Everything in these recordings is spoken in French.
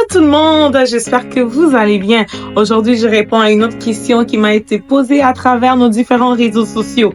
tout le monde, j'espère que vous allez bien. Aujourd'hui, je réponds à une autre question qui m'a été posée à travers nos différents réseaux sociaux.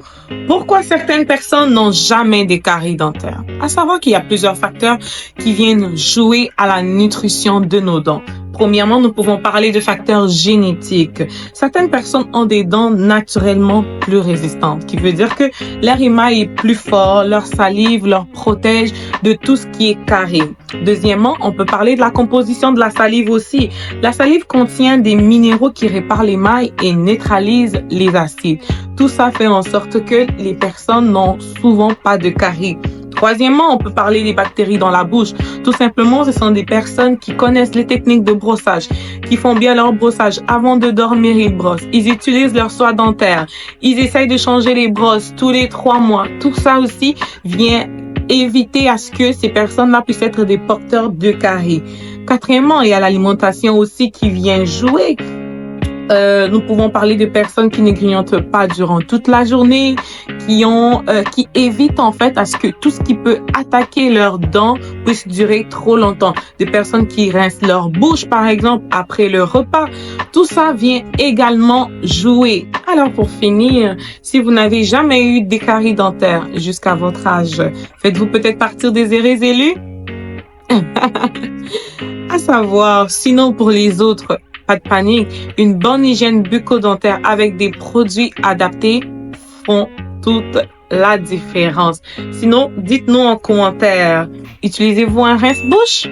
Pourquoi certaines personnes n'ont jamais des caries dentaires? À savoir qu'il y a plusieurs facteurs qui viennent jouer à la nutrition de nos dents. Premièrement, nous pouvons parler de facteurs génétiques. Certaines personnes ont des dents naturellement plus résistantes, qui veut dire que leur émail est plus fort, leur salive leur protège de tout ce qui est carré. Deuxièmement, on peut parler de la composition de la salive aussi. La salive contient des minéraux qui réparent l'émail et neutralisent les acides. Tout ça fait en sorte que les personnes n'ont souvent pas de caries. Troisièmement, on peut parler des bactéries dans la bouche. Tout simplement, ce sont des personnes qui connaissent les techniques de brossage, qui font bien leur brossage avant de dormir, ils brossent. Ils utilisent leur soie dentaire. Ils essayent de changer les brosses tous les 3 mois. Tout ça aussi vient éviter à ce que ces personnes-là puissent être des porteurs de caries. Quatrièmement, il y a l'alimentation aussi qui vient jouer. Nous pouvons parler de personnes qui ne grignotent pas durant toute la journée, qui évitent en fait à ce que tout ce qui peut attaquer leurs dents puisse durer trop longtemps. Des personnes qui rincent leur bouche par exemple après le repas. Tout ça vient également jouer. Alors pour finir, si vous n'avez jamais eu des caries dentaires jusqu'à votre âge, faites-vous peut-être partir des irrésolus? À savoir, sinon pour les autres, pas de panique, une bonne hygiène bucco-dentaire avec des produits adaptés font toute la différence. Sinon, dites-nous en commentaire, utilisez-vous un rince-bouche?